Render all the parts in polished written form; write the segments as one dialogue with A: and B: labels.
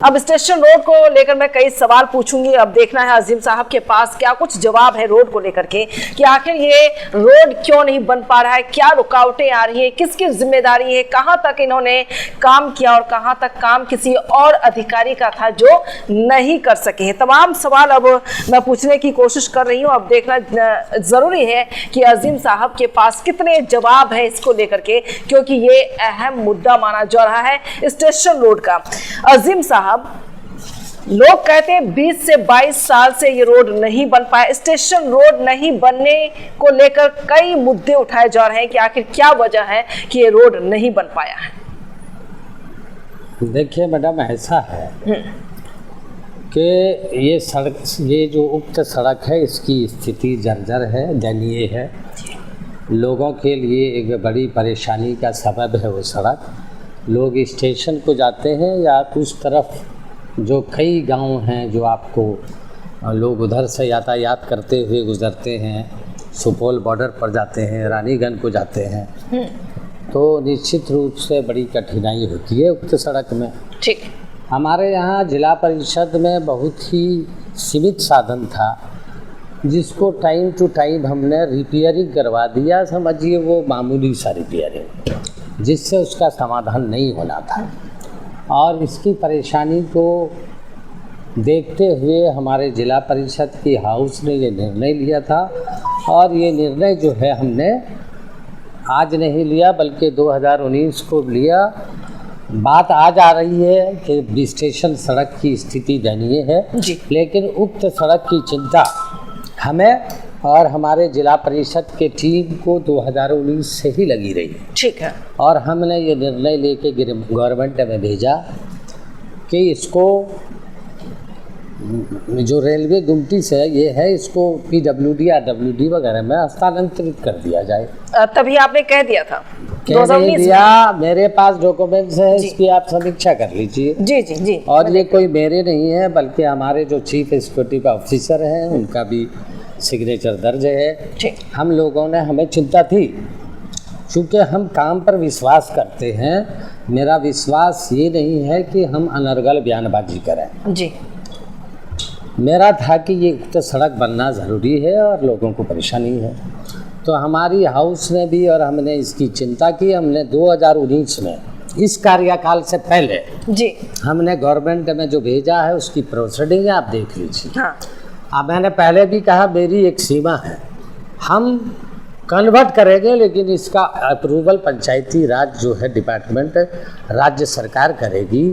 A: अब station road को लेकर मैं कई सवाल पूछूंगी। अब देखना है अजीम साहब के पास क्या कुछ जवाब है रोड को लेकर के कि आखिर ये रोड क्यों नहीं बन पा रहा है, क्या रुकावटें आ रही है, किसकी जिम्मेदारी है, कहां तक इन्होंने काम किया और कहां तक काम किसी और अधिकारी का था जो नहीं कर सके हैं। तमाम सवाल अब मैं पूछने की कोशिश कर रही हूँ। अब देखना जरूरी है कि अजीम साहब के पास कितने जवाब है इसको लेकर के, क्योंकि ये अहम मुद्दा माना जा रहा है स्टेशन रोड का। अजीम साहब, लोग कहते हैं 20 से 22 साल से ये रोड नहीं बन पाया। स्टेशन रोड नहीं बनने को लेकर कई मुद्दे उठाए जा रहे हैं कि आखिर क्या वजह है कि ये रोड नहीं बन पाया है।
B: देखिए मैडम, ऐसा है कि ये सड़क, ये जो उक्त सड़क है इसकी स्थिति जर्जर है, दयनीय है। लोगों के लिए एक बड़ी परेशानी का सबब है वो सड़क। लोग स्टेशन को जाते हैं या उस तरफ जो कई गांव हैं जो आपको लोग उधर से यातायात करते हुए गुजरते हैं, सुपौल बॉर्डर पर जाते हैं, रानीगंज को जाते हैं, तो निश्चित रूप से बड़ी कठिनाई होती है उक्त सड़क में।
A: ठीक।
B: हमारे यहाँ जिला परिषद में बहुत ही सीमित साधन था जिसको टाइम टू टाइम हमने रिपेयरिंग करवा दिया। समझिए वो मामूली सा रिपेयरिंग, जिससे उसका समाधान नहीं होना था। और इसकी परेशानी को देखते हुए हमारे जिला परिषद की हाउस ने ये निर्णय लिया था, और ये निर्णय जो है हमने आज नहीं लिया बल्कि 2019 को लिया। बात आज आ रही है कि स्टेशन सड़क की स्थिति दयनीय है, लेकिन उक्त सड़क की चिंता हमें और हमारे जिला परिषद के टीम को 2019 से ही लगी रही।
A: ठीक है। और
B: हमने ये निर्णय लेके गवर्नमेंट में भेजा कि इसको जो रेलवे गुमटी से ये है इसको PWD या WD वगैरह में हस्तांतरित कर दिया जाए।
A: तभी आपने कह दिया था
B: 2019 दिया। मेरे पास डॉक्यूमेंट्स है, इसकी आप समीक्षा कर लीजिए।
A: जी जी जी।
B: और ये कोई मेरे नहीं है बल्कि हमारे जो चीफ एग्जीक्यूटिव ऑफिसर हैं उनका भी सिग्नेचर दर्ज है। हम लोगों ने, हमें चिंता थी क्योंकि हम काम पर विश्वास करते हैं। मेरा विश्वास ये नहीं है कि हम अनर्गल बयानबाजी करें जी। मेरा था कि ये उक्त सड़क बनना ज़रूरी है और लोगों को परेशानी है। तो हमारी हाउस ने भी और हमने इसकी चिंता की। हमने 2019 में इस कार्यकाल से पहले जी हमने गवर्नमेंट में जो भेजा है उसकी प्रोसीडिंग आप देख लीजिए। हाँ। अब मैंने पहले भी कहा मेरी एक सीमा है, हम कन्वर्ट करेंगे, लेकिन इसका अप्रूवल पंचायती राज जो है डिपार्टमेंट राज्य सरकार करेगी,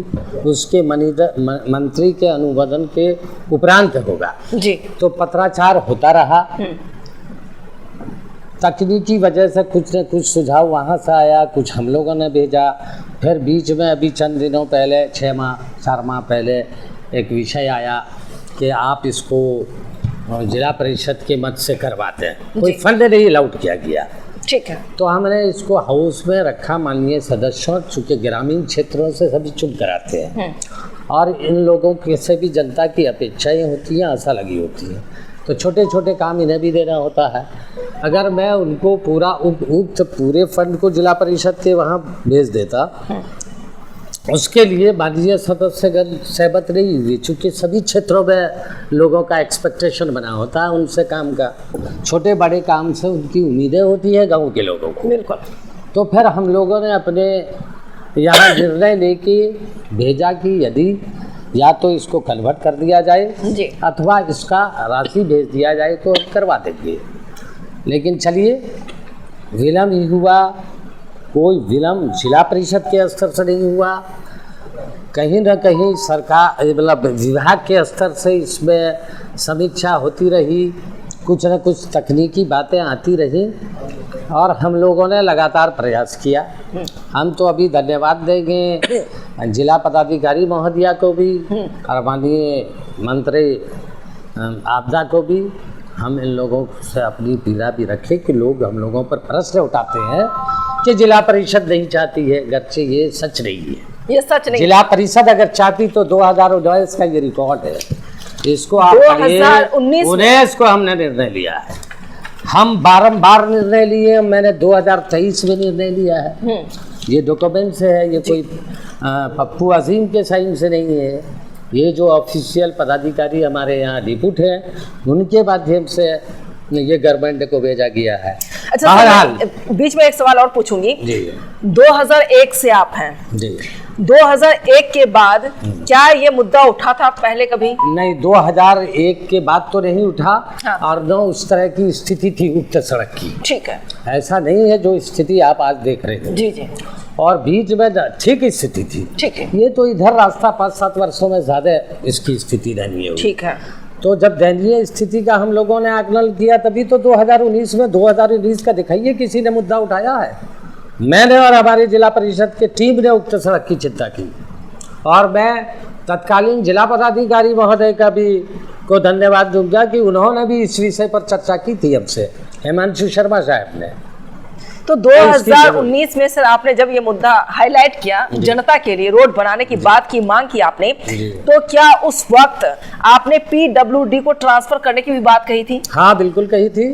B: उसके मंत्री के अनुमोदन के उपरांत होगा जी। तो पत्राचार होता रहा। तकनीकी वजह से कुछ न कुछ सुझाव वहाँ से आया, कुछ हम लोगों ने भेजा। फिर बीच में अभी चंद दिनों पहले 4 माह पहले एक विषय आया कि आप इसको जिला परिषद के मत से करवाते हैं, कोई फंड नहीं अलाउट किया गया। ठीक है। तो हमने इसको हाउस में रखा माननीय सदस्यों, चूँकि ग्रामीण क्षेत्रों से सभी चुन कराते हैं और इन लोगों के से भी जनता की अपेक्षाएं होती हैं, आशा लगी होती है, तो छोटे छोटे काम इन्हें भी देना होता है। अगर मैं उनको पूरा उक्त पूरे फंड को जिला परिषद के वहाँ भेज देता, उसके लिए माननीय सदस्यगण सहमत नहीं हुई, चूँकि सभी क्षेत्रों में लोगों का एक्सपेक्टेशन बना होता है उनसे काम का, छोटे बड़े काम से उनकी उम्मीदें होती है गांव के लोगों को। बिल्कुल। तो फिर हम लोगों ने अपने यहाँ निर्णय लेके भेजा कि यदि या तो इसको कन्वर्ट कर दिया जाए जी, अथवा इसका राशि भेज दिया जाए तो करवा देंगे। लेकिन चलिए, विलम्ब ही हुआ, कोई विलम्ब जिला परिषद के स्तर से नहीं हुआ, कहीं न कहीं सरकार मतलब विभाग के स्तर से इसमें समीक्षा होती रही, कुछ न कुछ तकनीकी बातें आती रही और हम लोगों ने लगातार प्रयास किया। हम तो अभी धन्यवाद देंगे जिला पदाधिकारी महोदया को भी और माननीय मंत्री आपदा को भी। हम इन लोगों से अपनी पीड़ा भी रखें कि लोग हम लोगों पर प्रश्न उठाते हैं कि जिला परिषद नहीं चाहती है, अगरचे ये सच नहीं है, ये सच नहीं। जिला परिषद अगर चाहती तो 2019 का ये रिकॉर्ड है, इसको आप 2019 को हमने निर्णय लिया है। हम बारंबार निर्णय लिए, मैंने 2023 में निर्णय लिया है, ये डॉक्यूमेंट से है, ये कोई पप्पू अजीम के साइन से नहीं है, ये जो ऑफिशियल पदाधिकारी हमारे यहाँ डिप्यूट हैं उनके माध्यम से ये गवर्नमेंट को भेजा गया है।
A: अच्छा
B: बहरहाल
A: बीच में एक सवाल और पूछूंगी
B: जी
A: 2001 से आप हैं
B: जी
A: 2001 के बाद क्या ये मुद्दा उठा था पहले कभी?
B: नहीं, 2001 के बाद तो नहीं उठा।
A: हाँ।
B: और न उस तरह की स्थिति थी उक्त सड़क की,
A: ठीक है,
B: ऐसा नहीं है जो स्थिति आप आज देख रहे हो।
A: जी जी
B: और बीच में ठीक स्थिति थी,
A: ठीक है,
B: ये तो इधर रास्ता 5-7 वर्षों में ज्यादा इसकी स्थिति दयनीय हुई।
A: ठीक है।
B: तो जब दयनीय स्थिति का हम लोगों ने आकलन किया तभी तो 2019 में 2019 का दिखाइए किसी ने मुद्दा उठाया है। मैंने और हमारी जिला परिषद की टीम ने उक्त सड़क की चिंता की और मैं तत्कालीन जिला पदाधिकारी महोदय का भी को धन्यवाद दूंगा कि उन्होंने भी इस विषय पर चर्चा की थी हमसे, हिमांशु शर्मा साहब ने।
A: तो 2019 में सर आपने जब ये मुद्दा हाईलाइट किया जनता के लिए रोड बनाने की बात की, मांग की आपने, तो क्या उस वक्त आपने PWD को ट्रांसफर करने की भी बात कही थी?
B: हाँ बिल्कुल कही थी,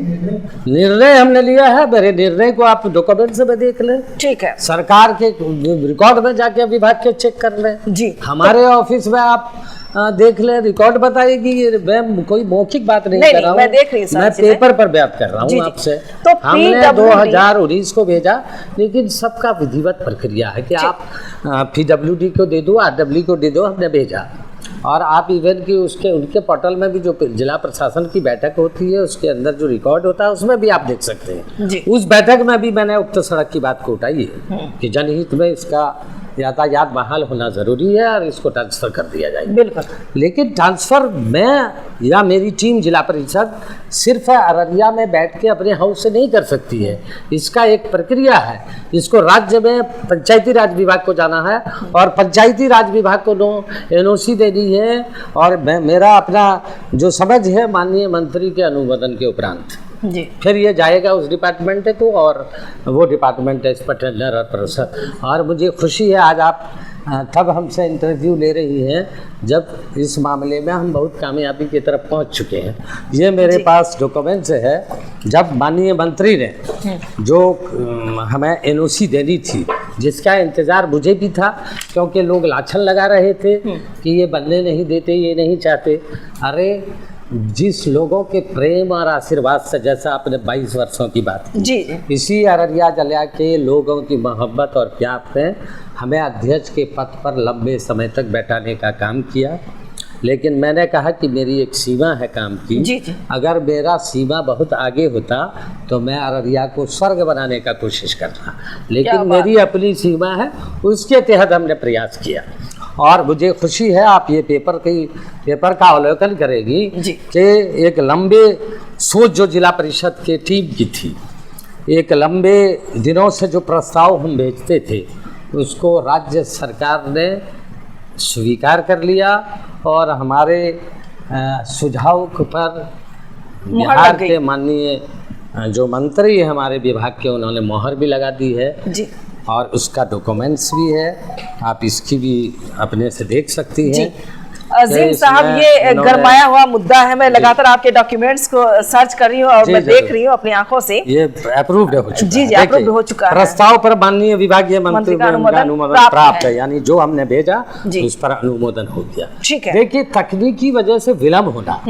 B: निर्णय हमने लिया है। मेरे निर्णय को आप डॉक्यूमेंट से देख लें, ठीक है, सरकार के रिकॉर्ड में जाके विभाग के चेक कर लें जी, हमारे ऑफिस में आप देख ले, रिकॉर्ड बताएगी। मैं कोई मौखिक बात नहीं कर रहा हूँ,
A: मैं देख रही हूँ,
B: मैं पेपर पर बात कर रहा हूँ आपसे।
A: तो
B: हमने 2019 को भेजा, लेकिन सबका विधिवत प्रक्रिया है कि आप PWD को दे दो, RW को दे दो, हमने भेजा। और आप इवन की उसके उनके पोर्टल में भी जो जिला प्रशासन की बैठक होती है उसके अंदर जो रिकॉर्ड होता है उसमें भी आप देख सकते हैं। उस बैठक में भी मैंने उक्त सड़क की बात को उठाई है कि जनहित में इसका यातायात बहाल होना जरूरी है और इसको ट्रांसफर कर दिया जाए। बिल्कुल, लेकिन ट्रांसफर मैं या मेरी टीम जिला परिषद सिर्फ अररिया में बैठ के अपने हाउस से नहीं कर सकती है, इसका एक प्रक्रिया है। इसको राज्य में पंचायती राज विभाग को जाना है और पंचायती राज विभाग को NOC देनी है और मेरा अपना जो समझ है माननीय मंत्री के अनुमोदन के उपरांत जी फिर ये जाएगा उस डिपार्टमेंट को और वो डिपार्टमेंट है इस पर टेंडर और प्रोसेस। और मुझे खुशी है आज आप तब हमसे इंटरव्यू ले रही हैं जब इस मामले में हम बहुत कामयाबी की तरफ पहुंच चुके हैं। ये मेरे पास डॉक्यूमेंट्स है जब माननीय मंत्री ने जो हमें NOC देनी थी, जिसका इंतज़ार मुझे भी था क्योंकि लोग लाछन लगा रहे थे कि ये बनने नहीं देते, ये नहीं चाहते। अरे जिस लोगों के प्रेम और आशीर्वाद से, जैसा आपने 22 वर्षों की बात की जी, इसी अररिया जिला के लोगों की मोहब्बत और प्यार ने हमें अध्यक्ष के पद पर लंबे समय तक बैठाने का काम किया। लेकिन मैंने कहा कि मेरी एक सीमा है काम की जी। अगर मेरा सीमा बहुत आगे होता तो मैं अररिया को स्वर्ग बनाने का कोशिश करता, लेकिन मेरी अपनी सीमा है, उसके तहत हमने प्रयास किया। और मुझे खुशी है आप ये पेपर का अवलोकन करेगी कि एक लंबे सोच जो जिला परिषद के टीम की थी, एक लंबे दिनों से जो प्रस्ताव हम भेजते थे उसको राज्य सरकार ने स्वीकार कर लिया और हमारे सुझाव पर बिहार के माननीय जो मंत्री है हमारे विभाग के, उन्होंने मोहर भी लगा दी है जी। और उसका डॉक्यूमेंट्स भी है, आप इसकी भी अपने से देख सकती हैं।
A: अजीम साहब, ये गरमाया हुआ मुद्दा है, मैं लगातार आपके डॉक्यूमेंट्स को सर्च कर रही हूँ और मैं देख रही हूँ अपनी आंखों से। ये
B: अप्रूव्ड हो चुका
A: जी, अप्रूव्ड हो चुका है।
B: प्रस्ताव पर माननीय विभागीय मंत्री का अनुमोदन प्राप्त है, यानी जो हमने भेजा उस पर अनुमोदन हो गया। ठीक है, देखिए तकनीकी वजह से विलम्ब होना,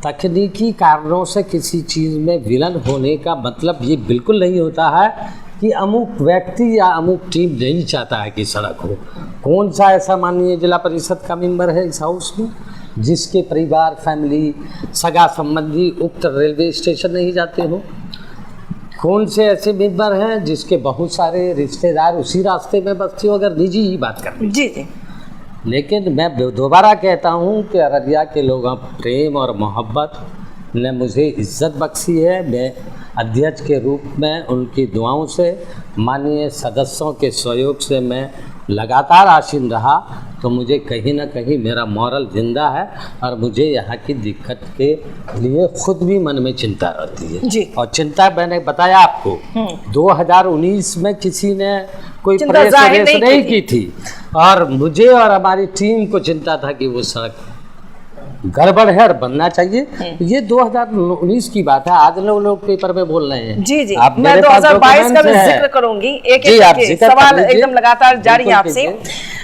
B: तकनीकी कारणों से किसी चीज में विलम्ब होने का मतलब ये बिल्कुल नहीं होता है कि अमुक व्यक्ति या अमुक टीम नहीं चाहता है कि सड़क हो। कौन सा ऐसा माननीय जिला परिषद का मेंबर है इस हाउस में जिसके परिवार, फैमिली, सगा संबंधी उक्त रेलवे स्टेशन नहीं जाते हो? कौन से ऐसे मेंबर हैं जिसके बहुत सारे रिश्तेदार उसी रास्ते में बसते हो? अगर निजी ही बात करें जी जी। लेकिन मैं दोबारा कहता हूँ कि अररिया के लोगों प्रेम और मोहब्बत ने मुझे इज्जत बख्शी है। मैं अध्यक्ष के रूप में उनकी दुआओं से, माननीय सदस्यों के सहयोग से मैं लगातार आसीन रहा, तो मुझे कहीं ना कहीं मेरा मॉरल जिंदा है और मुझे यहाँ की दिक्कत के लिए खुद भी मन में चिंता रहती है जी। और चिंता मैंने बताया आपको 2019 में किसी ने कोई प्रेस नहीं की थी और मुझे और हमारी टीम को चिंता था कि वो सड़क गड़बड़ है और बनना चाहिए। ये 2019 की बात है, आज लोग पेपर में बोल रहे हैं।
A: जी जी,
B: आप
A: मैं
B: मेरे पास
A: 2022 का भी
B: documents
A: जिक्र
B: हैं।
A: करूंगी। एक
B: जी, आप
A: एक
B: जिक्र
A: सवाल
B: कर लीजिए।
A: एकदम लगातार जारी है
B: बिल्कुल
A: आपसे।
B: कीजिए।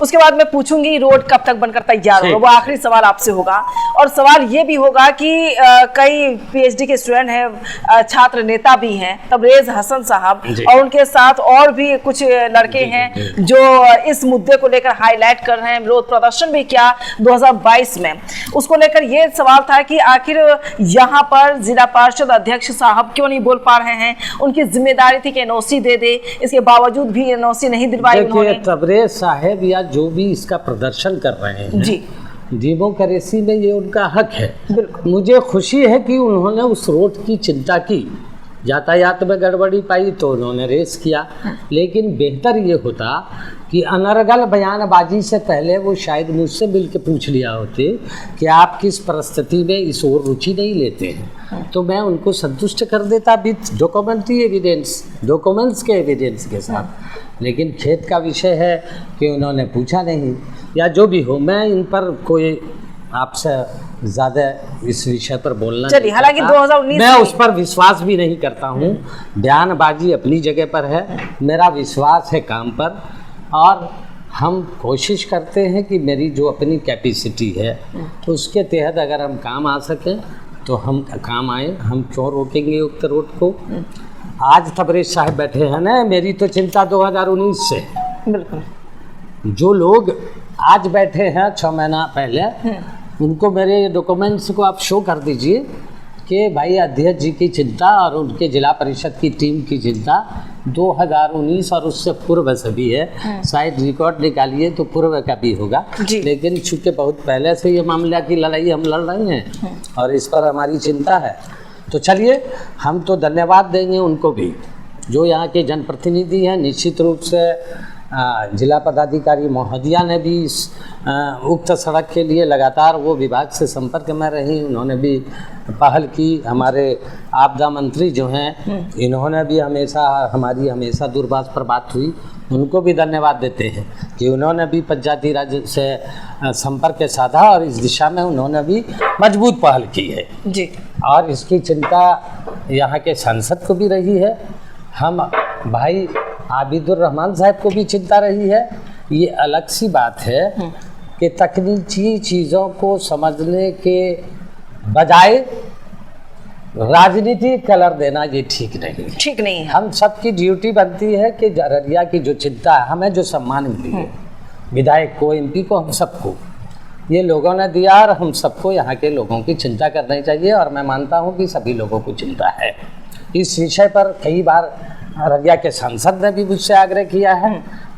A: उसके बाद मैं पूछूंगी रोड कब तक बनकर तैयार होगा,
B: ठीक।
A: वो आखिरी सवाल आपसे होगा। और सवाल ये भी होगा कि कई पीएचडी के स्टूडेंट हैं, छात्र नेता भी हैं, तबरेज हसन साहब,
B: जी।
A: और उनके साथ और भी कुछ लड़के
B: जी,
A: हैं
B: जी।
A: जो इस मुद्दे को लेकर हाईलाइट कर रहे हैं, विरोध प्रदर्शन भी किया 2022 में। उसको लेकर ये सवाल था कि आखिर यहाँ पर जिला पार्षद अध्यक्ष साहब क्यों नहीं बोल पा रहे हैं। उनकी जिम्मेदारी थी कि एनओसी दे दे, इसके बावजूद भी एनओसी नहीं दिलवाई
B: देखिए,
A: उन्होंने।
B: तबरेज साहब या जो भी इसका प्रदर्शन कर रहे हैं,
A: जी,
B: डेमोक्रेसी में ये उनका हक है।
A: बिल्कुल।
B: मुझे खुशी है कि उन्होंने उस रोड की चिंता की। यातायात में गड़बड़ी पाई तो उन्होंने रेस किया, लेकिन बेहतर ये होता कि अनर्गल बयानबाजी से पहले वो शायद मुझसे मिल के पूछ लिया होते कि आप किस परिस्थिति में इस ओर रुचि नहीं लेते हैं, तो मैं उनको संतुष्ट कर देता विथ डॉक्यूमेंट्री एविडेंस, डॉक्यूमेंट्स के एविडेंस के साथ। लेकिन खेत का विषय है कि उन्होंने पूछा नहीं, या जो भी हो, मैं इन पर कोई आपसे ज़्यादा इस विषय पर बोलना
A: चलिए,
B: नहीं
A: हालांकि
B: चाहता।
A: 2019
B: मैं उस पर विश्वास भी नहीं करता हूँ। बयानबाजी अपनी जगह पर है, मेरा विश्वास है काम पर, और हम कोशिश करते हैं कि मेरी जो अपनी कैपेसिटी है उसके तहत अगर हम काम आ सकें तो हम काम आए। हम क्यों रोकेंगे उक्त रोड को। आज तबरेज साहब बैठे हैं ना, मेरी तो चिंता 2019 से है।
A: बिल्कुल।
B: जो लोग आज बैठे हैं 6 महीना पहले, उनको मेरे डॉक्यूमेंट्स को आप शो कर दीजिए कि भाई अध्यक्ष जी की चिंता और उनके जिला परिषद की टीम की चिंता 2019 और उससे पूर्व से भी है। शायद रिकॉर्ड निकालिए तो पूर्व का भी होगा, लेकिन चूँकि बहुत पहले से ये मामला की लड़ाई हम लड़ रहे हैं और इस पर हमारी चिंता है। तो चलिए, हम तो धन्यवाद देंगे उनको भी, जो यहाँ के जनप्रतिनिधि हैं। निश्चित रूप से जिला पदाधिकारी महोदया ने भी इस उक्त सड़क के लिए लगातार वो विभाग से संपर्क में रही, उन्होंने भी पहल की। हमारे आपदा मंत्री जो हैं, इन्होंने भी हमारी हमेशा दूरभाष पर बात हुई, उनको भी धन्यवाद देते हैं कि उन्होंने भी पंचायती राज से संपर्क साधा और इस दिशा में उन्होंने भी मजबूत पहल की है
A: जी।
B: और इसकी चिंता यहाँ के सांसद को भी रही है। हम भाई आबिदुर रहमान साहब को भी चिंता रही है। ये अलग सी बात है कि तकनीकी चीज़ों को समझने के बजाय राजनीतिक कलर देना ये ठीक नहीं है।
A: ठीक नहीं है।
B: हम सबकी ड्यूटी बनती है कि अररिया की जो चिंता है, हमें जो सम्मान मिली है विधायक को, एमपी को, हम सबको ये लोगों ने दिया और हम सबको यहाँ के लोगों की चिंता करनी चाहिए। और मैं मानता हूँ कि सभी लोगों को चिंता है। इस विषय पर कई बार अररिया के सांसद ने भी मुझसे आग्रह किया है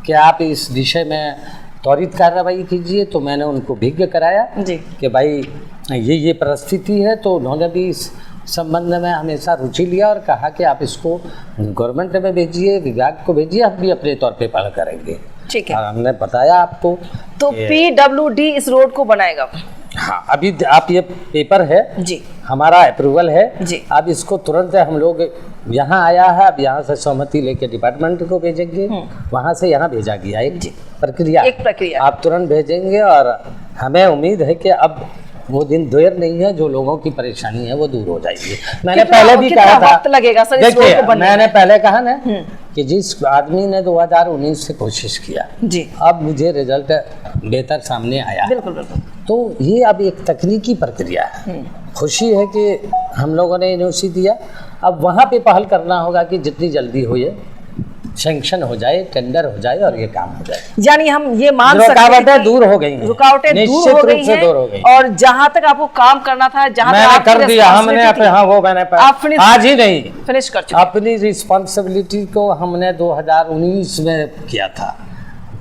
B: कि आप इस विषय में त्वरित कार्रवाई कीजिए, तो मैंने उनको विज्ञ कराया
A: जी
B: कि भाई ये परिस्थिति है। तो उन्होंने भी इस संबंध में हमेशा रुचि लिया और कहा कि आप इसको गवर्नमेंट में भेजिए, विभाग को भेजिए, हम भी अपने तौर पे पहल करेंगे।
A: ठीक है।
B: और हमने बताया आपको
A: तो पीडब्ल्यूडी इस रोड को बनाएगा।
B: हाँ, अभी आप ये पेपर है
A: जी,
B: हमारा अप्रूवल है
A: जी।
B: अब इसको तुरंत हम लोग यहाँ आया है, अब यहाँ से सहमति लेके डिपार्टमेंट को भेजेंगे, वहाँ से यहाँ भेजा गया एक प्रक्रिया,
A: एक प्रक्रिया
B: आप तुरंत भेजेंगे। और हमें उम्मीद है कि अब वो दिन देर नहीं है, जो लोगों की परेशानी है वो दूर हो जाएगी। मैंने पहले भी कहा था,
A: वक्त लगेगा सर इस रोड
B: देखिए
A: को बनने
B: मैंने
A: में?
B: पहले कहा ना कि जिस आदमी ने 2019 से कोशिश किया,
A: जी,
B: अब मुझे रिजल्ट बेहतर सामने आया है।
A: बिल्कुल बिल्कुल।
B: तो ये अब एक तकनीकी प्रक्रिया है। खुशी है कि हम लोगों ने एनओसी दिया, अब वहाँ पे पहल करना होगा कि जितनी जल्दी हो ये सैंक्शन हो जाए, टेंडर हो जाए और ये काम हो जाए।
A: यानी हम ये मान सकते हैं
B: रुकावटें
A: कि
B: दूर हो गई हैं,
A: रुकावटें दूर हो गई हैं, और जहाँ तक आपको काम करना था, जहाँ
B: मैंने कर दिया, हमने
A: आप
B: आज ही नहीं
A: फिनिश कर चुके।
B: अपनी रिस्पॉन्सिबिलिटी को हमने 2019 में किया था।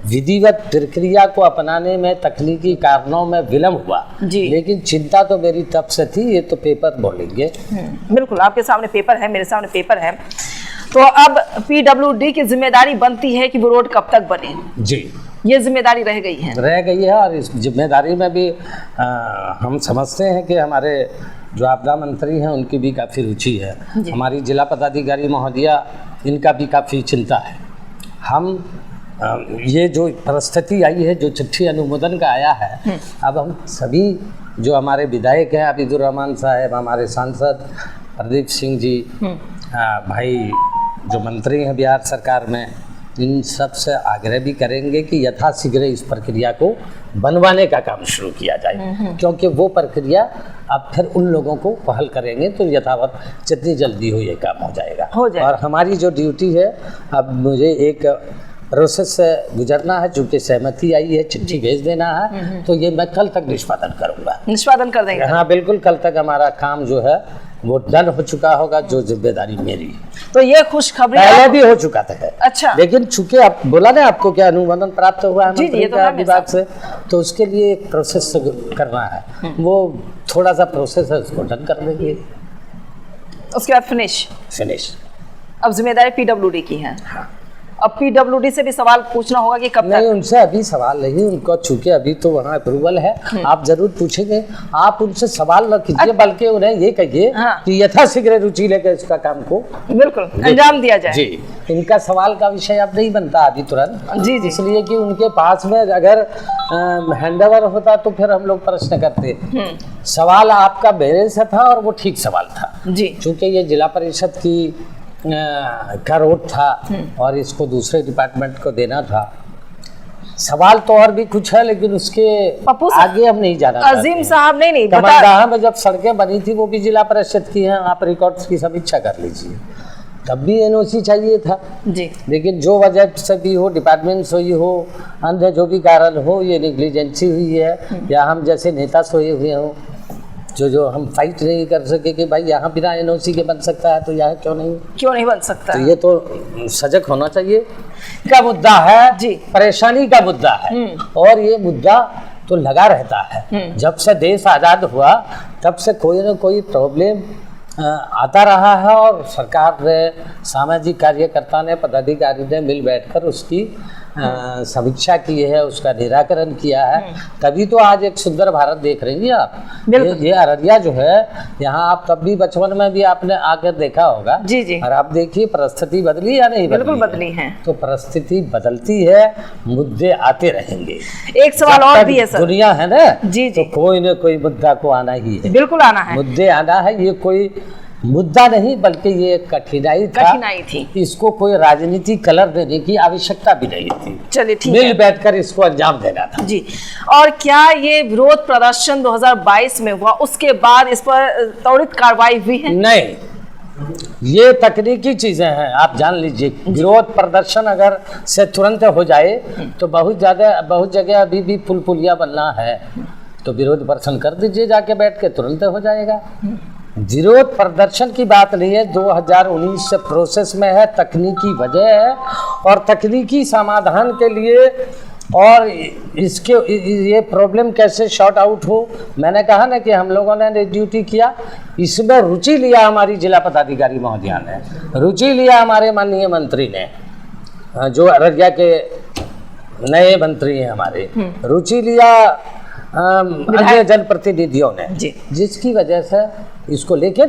B: विधिवत प्रक्रिया को अपनाने में तकनीकी कारणों में विलम्ब हुआ, लेकिन चिंता तो मेरी तब से थी। ये तो पेपर बोलेंगे।
A: बिल्कुल, आपके सामने पेपर है, मेरे सामने पेपर है। तो अब पीडब्ल्यूडी की जिम्मेदारी बनती है कि वो रोड कब तक बने।
B: जी,
A: ये जिम्मेदारी रह गई है
B: और इस जिम्मेदारी में भी हम समझते हैं कि हमारे जो आपदा मंत्री हैं उनकी भी काफ़ी रुचि है, हमारी जिला पदाधिकारी महोदया, इनका भी काफ़ी चिंता है। हम ये जो परिस्थिति आई है, जो चिट्ठी अनुमोदन का आया है, अब हम सभी जो हमारे विधायक हैं, अबीदुर रहमान साहब, हमारे सांसद प्रदीप सिंह जी, भाई जो मंत्री हैं बिहार सरकार में, इन सब से आग्रह भी करेंगे कि यथाशीघ्र इस प्रक्रिया को बनवाने का काम शुरू किया जाए, क्योंकि वो प्रक्रिया अब फिर उन लोगों को पहल करेंगे तो यथावत जितनी जल्दी हो ये काम हो जाएगा। और हमारी जो ड्यूटी है, अब मुझे एक प्रोसेस से गुजरना है, चूँकि सहमति आई है, चिट्ठी भेज देना है, तो ये मैं कल तक निष्पादन करूँगा।
A: निष्पादन कर देंगे? हाँ
B: बिल्कुल, कल तक हमारा काम जो है वो डन हो चुका होगा, जो जिम्मेदारी मेरी है।
A: तो ये खुशखबरी
B: पहले भी हो चुका था।
A: अच्छा,
B: लेकिन चूंकि आप बोला ना आपको क्या अनुमोदन प्राप्त हुआ है मंत्री का विभाग से, तो उसके लिए एक प्रोसेस करना है, वो थोड़ा सा प्रोसेस है, उसको डन कर देंगे,
A: उसके बाद फिनिश। अब जिम्मेदारी पीडब्ल्यूडी की है।
B: हाँ।
A: अब पीडब्ल्यूडी से भी सवाल पूछना होगा कि कब
B: नहीं, उनसे अभी सवाल नहीं, उनको चूंकि अभी तो वहाँ अप्रूवल है, आप जरूर पूछेंगे, आप उनसे सवाल न कीजिए, बल्कि उन्हें ये कहिए कि यथाशीघ्र रुचि लेकर इसका काम को
A: बिल्कुल अंजाम दिया जाए।
B: जी, इनका सवाल का विषय अब नहीं बनता अभी तुरंत,
A: जी,
B: इसलिए कि उनके पास में अगर हैंडओवर होता तो फिर हम लोग प्रश्न करते। सवाल आपका मेरे से था और वो ठीक सवाल था
A: जी,
B: चूंकि ये जिला परिषद की का रोड था और इसको दूसरे डिपार्टमेंट को देना था। सवाल तो और भी कुछ है, लेकिन उसके आगे हम नहीं जाना।
A: अजीम साहब नहीं
B: कमरगाह में जब सड़कें बनी थी वो भी जिला परिषद की हैं, आप रिकॉर्ड्स की समीक्षा कर लीजिए, तब भी एनओसी चाहिए था
A: जी।
B: लेकिन जो वजह से भी हो, डिपार्टमेंट सोई हो, अन्य जो भी कारण हो, ये नेग्लिजेंसी हुई है, या हम जैसे नेता सोए हुए हों, जो हम फाइट नहीं कर सके कि भाई यहाँ बिना एनओसी के बन सकता है, तो यहाँ क्यों नहीं बन सकता। तो ये तो सजग होना चाहिए का मुद्दा है जी, परेशानी का मुद्दा है, और ये मुद्दा तो लगा रहता है। जब से देश आज़ाद हुआ तब से कोई ना कोई प्रॉब्लम आता रहा है, और सरकार ने, सामाजिक कार्यकर्ता ने, पदाधिकारी ने मिल बैठकर उसकी समीक्षा की है, उसका निराकरण किया है, तभी तो आज एक सुंदर भारत देख रही हैं आप। ये अररिया जो है, यहाँ आप तब भी बचपन में भी आपने आकर देखा होगा
A: जी जी,
B: और आप देखिए परिस्थिति बदली या नहीं?
A: बिल्कुल बदली है।
B: तो परिस्थिति बदलती है, मुद्दे आते रहेंगे।
A: एक सवाल और भी है सर,
B: दुनिया है ना
A: जी जी,
B: तो कोई न कोई मुद्दा को आना ही है,
A: बिल्कुल आना है,
B: मुद्दे आना है। ये कोई मुद्दा नहीं बल्कि ये कठिनाई थी, इसको कोई राजनीति कलर देने की आवश्यकता भी नहीं थी।
A: चलिए ठीक
B: है, मिल बैठकर इसको अंजाम देना था
A: जी। और क्या ये विरोध प्रदर्शन 2022 में हुआ, उसके बाद इस पर त्वरित कार्रवाई हुई है? नहीं,
B: ये तकनीकी चीजें हैं, आप जान लीजिए। विरोध प्रदर्शन अगर से तुरंत हो जाए तो बहुत जगह अभी भी पुल पुलिया बनना है, तो विरोध प्रदर्शन कर दीजिए, जाके बैठ के तुरंत हो जाएगा। विरोध प्रदर्शन की बात नहीं है, 2019 से प्रोसेस में है, तकनीकी वजह है, और तकनीकी समाधान के लिए और इसके ये प्रॉब्लम कैसे शॉर्ट आउट हो, मैंने कहा ना कि हम लोगों ने ड्यूटी किया, इसमें रुचि लिया हमारी जिला पदाधिकारी महोदया ने, रुचि लिया हमारे माननीय मंत्री ने, जो अररिया के नए मंत्री हैं हमारे, रुचि लिया अन्य जनप्रतिनिधियों ने, जिसकी वजह से इसको लेकर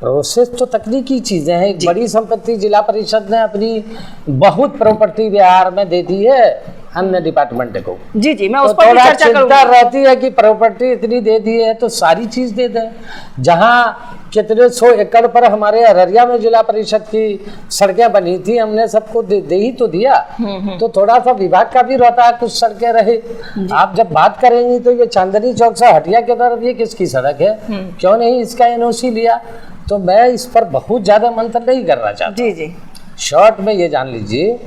B: प्रोसेस तो तकनीकी चीजें हैं। एक बड़ी संपत्ति जिला परिषद ने अपनी बहुत प्रॉपर्टी बिहार में दे दी है अन्य डिपार्टमेंट को।
A: जी जी, मैं उस पर भी चर्चा
B: करूंगा। चिंता रहती है कि प्रॉपर्टी इतनी दे दी है तो सारी चीज दे दें। जहां कितने 100 एकड़ पर हमारे अररिया में जिला परिषद की सड़कें बनी थी, हमने सबको दे ही तो दिया, तो थोड़ा सा विभाग का भी रहता है कुछ सड़कें रहे। आप जब बात करेंगी तो ये चांदनी चौक से हटिया की तरफ ये किसकी सड़क है, क्यों नहीं इसका एनओसी लिया? तो मैं इस पर बहुत ज्यादा मंथन नहीं करना चाहता।
A: जी जी,
B: शॉर्ट में ये जान लीजिए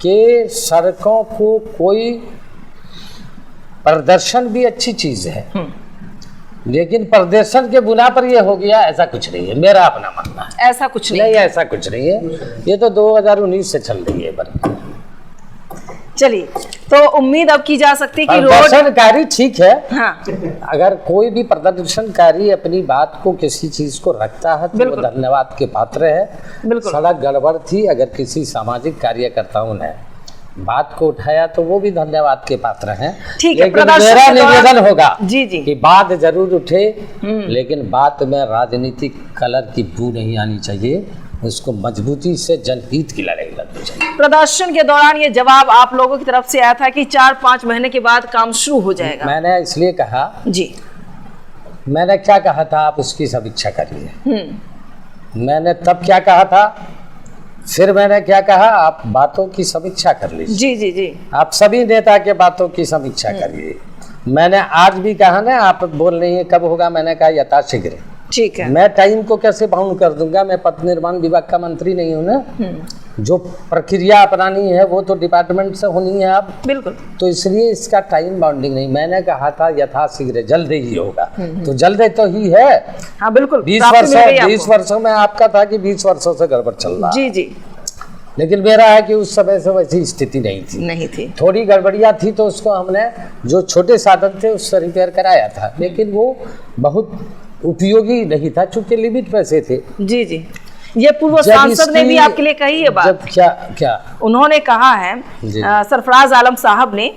B: कि सड़कों को कोई प्रदर्शन भी अच्छी चीज है, लेकिन प्रदर्शन के बुना पर ये हो गया, ऐसा कुछ नहीं है, मेरा अपना मानना है।
A: ऐसा कुछ नहीं,
B: ऐसा कुछ नहीं है, ये तो 2019 से चल रही है।
A: चलिए, तो उम्मीद अब की जा सकती कि
B: प्रदर्शनकारी ठीक है,
A: हाँ,
B: अगर कोई भी प्रदर्शनकारी अपनी बात को, किसी चीज को रखता है तो वो धन्यवाद के पात्र है। सड़क गड़बड़ थी, अगर किसी सामाजिक कार्यकर्ताओं ने बात को उठाया तो वो भी धन्यवाद के पात्र हैं। लेकिन मेरा निवेदन होगा
A: जी जी
B: कि बात जरूर उठे, लेकिन बात में राजनीतिक कलर की बू नहीं आनी चाहिए। उसको मजबूती से जनहित की लड़ाई लड़नी चाहिए।
A: प्रदर्शन के दौरान ये जवाब आप लोगों की तरफ से आया था कि 4-5 महीने के बाद काम शुरू हो जाएगा।
B: मैंने इसलिए कहा,
A: जी
B: मैंने क्या कहा था, आप उसकी समीक्षा करिए। मैंने तब क्या कहा था, फिर मैंने क्या कहा, आप बातों की समीक्षा कर लीजिए।
A: जी जी जी
B: आप सभी नेता के बातों की समीक्षा करिए। मैंने आज भी कहा ना, आप बोल रही हैं कब होगा, मैंने कहा यथाशीघ्र।
A: ठीक है।
B: मैं टाइम को कैसे बाउंड कर दूंगा, मैं पथ निर्माण विभाग का मंत्री नहीं हूँ ना। जो प्रक्रिया अपनानी है वो तो डिपार्टमेंट से होनी है आप,
A: बिल्कुल।
B: तो इसलिए इसका टाइम बाउंडिंग नहीं। मैंने कहा था यथाशीघ्र, जल्द ही होगा, तो जल्द तो ही है।
A: हाँ बिल्कुल।
B: 20 वर्षों में आपका था कि 20 वर्षों से गड़बड़ चल रहा है।
A: जी जी।
B: लेकिन मेरा है कि उस समय से वैसी स्थिति नहीं थी। थोड़ी गड़बड़ियाँ थी तो उसको हमने जो छोटे साधन थे उससे रिपेयर कराया था, लेकिन वो बहुत उपयोगी नहीं था चूंकि लिमिट पैसे थे।
A: जी जी। ये पूर्व सांसद ने भी आपके लिए कही है बात।
B: जब क्या
A: उन्होंने कहा है सरफराज आलम साहब ने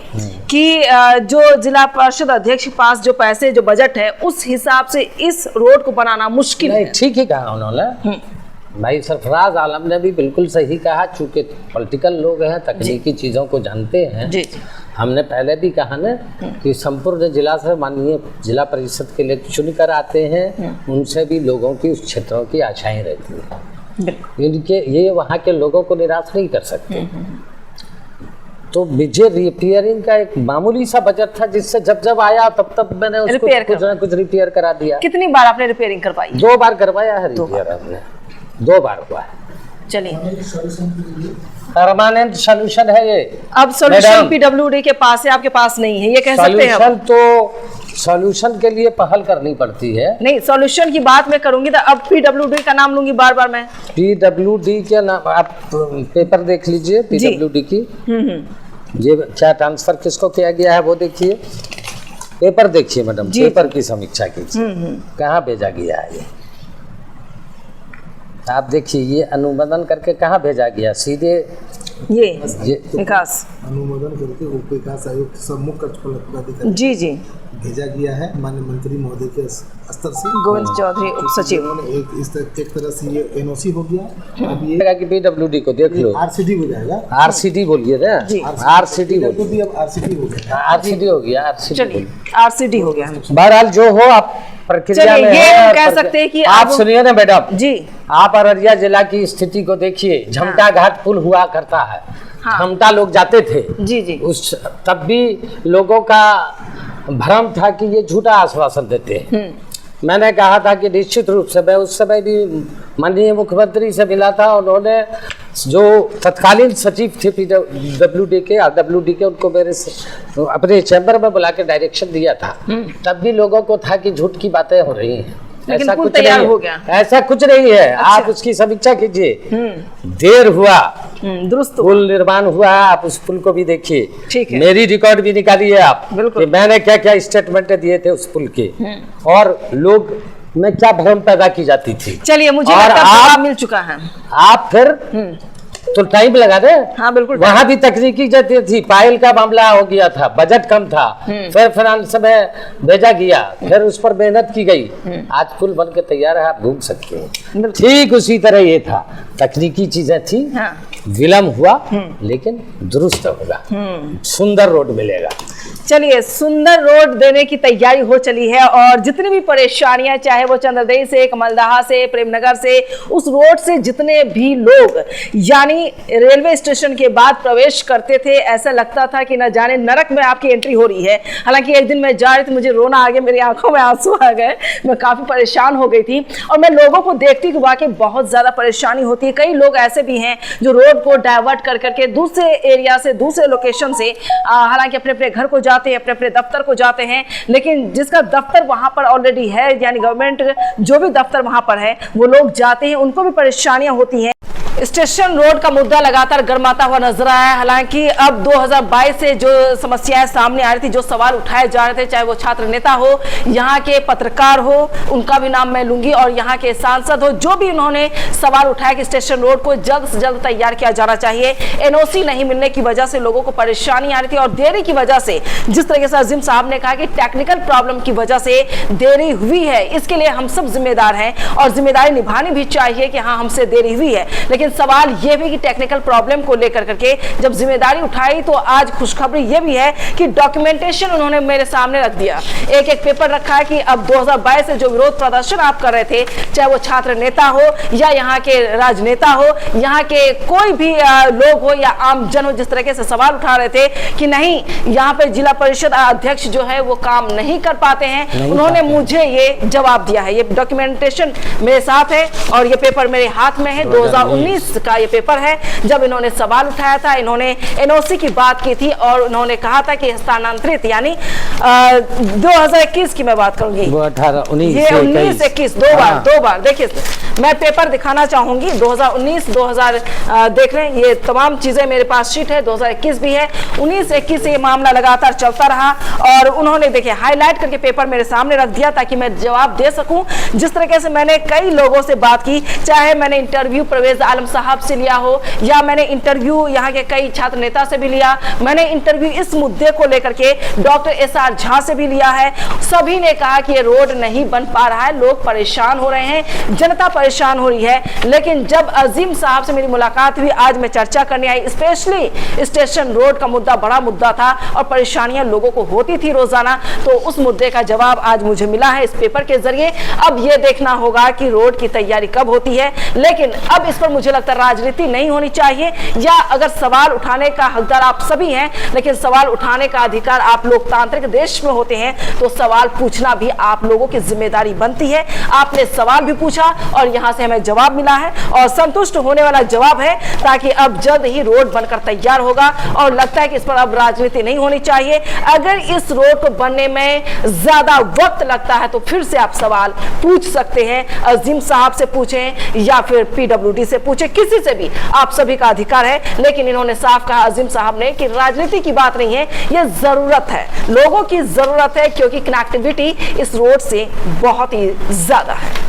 A: कि जो जिला परिषद अध्यक्ष के पास जो पैसे, जो बजट है, उस हिसाब से इस रोड को बनाना मुश्किल है।
B: ठीक ही कहा उन्होंने। भाई सरफराज आलम ने भी बिल्कुल सही कहा, चूंकि पॉलिटिकल लोग हैं, तकनीकी चीज़ों को जानते हैं।
A: जी।
B: हमने पहले भी कहा ना कि संपूर्ण जिला से माननीय जिला परिषद के लिए चुनकर आते हैं, उनसे भी लोगों की, उस क्षेत्रों की आशाएं रहती हैं। इनके ये वहाँ के लोगों को निराश नहीं कर सकते। तो मुझे रिपेयरिंग का एक मामूली सा बजट था, जिससे जब आया तब मैंने उसको कुछ ना कुछ रिपेयर करा दिया।
A: कितनी बार आपने रिपेयरिंग करवाई?
B: 2 बार करवाया है रिपेयर हमने, 2 बार हुआ है।
A: चलिए,
B: परमानेंट सॉल्यूशन है ये।
A: अब सॉल्यूशन पीडब्ल्यूडी के पास है, आपके पास नहीं है, ये कह सकते हैं।
B: तो सॉल्यूशन के लिए पहल करनी पड़ती है।
A: नहीं, सॉल्यूशन की बात मैं करूंगी तो अब पीडब्ल्यूडी का नाम लूंगी बार मैं।
B: पीडब्ल्यूडी के नाम, आप पेपर देख लीजिए पीडब्ल्यूडी की। ये क्या ट्रांसफर किसको किया गया है वो देखिए, पेपर देखिए मैडम, पेपर की समीक्षा कीजिए, कहाँ भेजा गया है ये। आप देखिए ये अनुमोदन करके कहाँ भेजा गया, सीधे
A: ये विकास
C: अनुमोदन करके उप विकास आयुक्त सम्मुख पदाधिकारी
A: जी
C: भेजा गया है माननीय मंत्री महोदय के स्तर से।
A: गोविंद चौधरी उप सचिव।
C: एक तरह से ये एनओसी हो गया। अब ये
B: कि पीडब्ल्यूडी को देख लो,
C: आरसीडी हो जाएगा।
B: आरसीडी बोलिए ना, आरसीडी बोलिए।
C: अब आरसीडी हो गया,
B: आरसीडी हो गया,
A: आरसीडी हो गया।
B: बहरहाल जो हो, आप प्रक्रिया में
A: ये कह सकते हैं कि
B: आप सुनिए ना मैडम
A: जी,
B: आप अररिया जिला की स्थिति को देखिए। झमटा घाट पुल हुआ करता है, झमटा लोग जाते थे
A: जी।
B: उस तब भी लोगों का भ्रम था कि ये झूठा आश्वासन देते हैं। मैंने कहा था कि निश्चित रूप से, मैं उस समय भी माननीय मुख्यमंत्री से मिला था, उन्होंने जो तत्कालीन सचिव थे पीडब्ल्यूडी के, आरडब्ल्यूडी के, उनको मेरे अपने चैम्बर में बुला के डायरेक्शन दिया था। तब भी लोगों को था कि झूठ की बातें हो रही हैं, ऐसा कुछ नहीं हो गया, ऐसा कुछ नहीं है। अच्छा। आप उसकी समीक्षा कीजिए। देर हुआ,
A: दुरुस्त
B: पुल निर्माण हुआ है, आप उस पुल को भी देखिए।
A: ठीक है।
B: मेरी रिकॉर्ड भी निकालिए आप
A: कि
B: मैंने क्या क्या स्टेटमेंट दिए थे उस पुल के, और लोग में क्या भ्रम पैदा की जाती थी।
A: चलिए, मुझे आप मिल चुका है।
B: आप फिर तो टाइम लगा दे।
A: हाँ बिल्कुल।
B: वहां भी तकनीकी जरूरत थी, पायल का मामला हो गया था, बजट कम था, फिर फाइनेंस में भेजा गया, फिर उस पर मेहनत की गई, आज पुल बन के तैयार है, आप घूम सकते हैं। ठीक उसी तरह ये था, तकनीकी चीजें थी। हाँ। विलम्ब हुआ लेकिन दुरुस्त होगा, सुंदर रोड मिलेगा।
A: चलिए, सुंदर रोड देने की तैयारी हो चली है, और जितनी भी परेशानियां, चाहे वो चंद्रदेई से, कमलदहा से, प्रेमनगर से, उस रोड से जितने भी लोग यानी रेलवे स्टेशन के बाद प्रवेश करते थे, ऐसा लगता था कि न जाने नरक में आपकी एंट्री हो रही है। हालांकि एक दिन मैं जा रही थी, मुझे रोना आ गया, मेरी आंखों में आंसू आ गए, मैं काफी परेशान हो गई थी। और मैं लोगों को देखती कि वाकई बहुत ज्यादा परेशानी होती है। कई लोग ऐसे भी हैं जो रोड को डाइवर्ट कर करके दूसरे एरिया से, दूसरे लोकेशन से, हालांकि अपने अपने घर को जाते हैं, अपने अपने दफ्तर को जाते हैं, लेकिन जिसका दफ्तर वहां पर ऑलरेडी है, यानी गवर्नमेंट जो भी दफ्तर वहां पर है, वो लोग जाते हैं, उनको भी परेशानियां होती हैं। स्टेशन रोड का मुद्दा लगातार गर्माता हुआ नजर आया है। हालांकि अब 2022 से जो समस्याएं सामने आ रही थी, जो सवाल उठाए जा रहे थे, चाहे वो छात्र नेता हो, यहाँ के पत्रकार हो, उनका भी नाम मैं लूंगी, और यहाँ के सांसद हो, जो भी उन्होंने सवाल उठाया कि स्टेशन रोड को जल्द से जल्द तैयार किया जाना चाहिए। एनओसी नहीं मिलने की वजह से लोगों को परेशानी आ रही थी, और देरी की वजह से, जिस तरीके से अजीम साहब ने कहा कि टेक्निकल प्रॉब्लम की वजह से देरी हुई है, इसके लिए हम सब जिम्मेदार हैं और जिम्मेदारी निभानी भी चाहिए कि हाँ, हमसे देरी हुई है। लेकिन सवाल यह भी कि टेक्निकल प्रॉब्लम को लेकर करके जब जिम्मेदारी उठाई, तो आज खुशखबरी यह भी है कि डॉक्यूमेंटेशन उन्होंने मेरे सामने रख दिया। एक एक पेपर रखा है कि अब 2022 से जो विरोध प्रदर्शन आप कर रहे थे, चाहे वो छात्र नेता हो या यहाँ के राजनेता हो, यहाँ के कोई भी लोग हो या आम जन हो, जिस तरीके से सवाल उठा रहे थे कि नहीं, यहाँ पे जिला परिषद अध्यक्ष जो है वो काम नहीं कर पाते हैं, उन्होंने मुझे ये जवाब दिया है। ये डॉक्यूमेंटेशन मेरे साथ है और ये पेपर मेरे हाथ में है। 2019 का ये पेपर है, जब इन्होंने सवाल उठाया था, इन्होंने एनओसी की बात की थी और उन्होंने कहा था कि स्थानांतरित, यानी 2021 की मैं बात करूंगी,
B: वो 18, 19,
A: ये 19-21 दो बार देखिए, मैं पेपर दिखाना चाहूंगी। 2019, 2000 देख रहे हैं, ये तमाम चीजें मेरे पास शीट है। 2021 भी है। 19-21 से ये मामला लगातार चलता रहा और उन्होंने देखिए हाईलाइट करके पेपर मेरे सामने रख दिया ताकि मैं जवाब दे सकूं। जिस तरीके से मैंने कई लोगों से बात की, चाहे मैंने इंटरव्यू परवेज आलम साहब से लिया हो या मैंने इंटरव्यू यहाँ के कई छात्र नेता से भी लिया, मैंने इंटरव्यू इस मुद्दे को लेकर के डॉक्टर SR झा से भी लिया है। सभी ने कहा कि ये रोड नहीं बन पा रहा है, लोग परेशान हो रहे हैं, जनता परेशान हो रही है। लेकिन जब अजीम साहब से मेरी मुलाकात हुई, आज मैं चर्चा करने आई, स्पेशली स्टेशन रोड का मुद्दा बड़ा मुद्दा था और परेशानियां लोगों को होती थी रोजाना, तो उस मुद्दे का जवाब आज मुझे मिला है इस पेपर के जरिए। अब यह देखना होगा कि रोड की तैयारी कब होती है, लेकिन अब इस पर मुझे लगता है राजनीति नहीं होनी चाहिए, या अगर सवाल उठाने का हकदार आप सभी हैं, लेकिन सवाल उठाने का अधिकार आप लोकतांत्रिक देश में होते हैं, तो सवाल पूछना भी आप लोगों की जिम्मेदारी बनती है। आपने सवाल भी पूछा और यहां से हमें जवाब मिला है और संतुष्ट होने वाला जवाब है, ताकि अब जल्द ही रोड बनकर तैयार होगा। और लगता है कि इस पर अब राजनीति नहीं होनी चाहिए। अगर इस रोड को बनने में ज्यादा वक्त लगता है तो फिर से आप सवाल पूछ सकते हैं, अजीम साहब से पूछें या फिर PWD से पूछें, किसी से भी, आप सभी का अधिकार है। लेकिन इन्होंने साफ कहा अजीम साहब ने कि राजनीति की बात नहीं है, यह जरूरत है, लोगों की जरूरत है, क्योंकि कनेक्टिविटी इस रोड से बहुत ही ज्यादा है।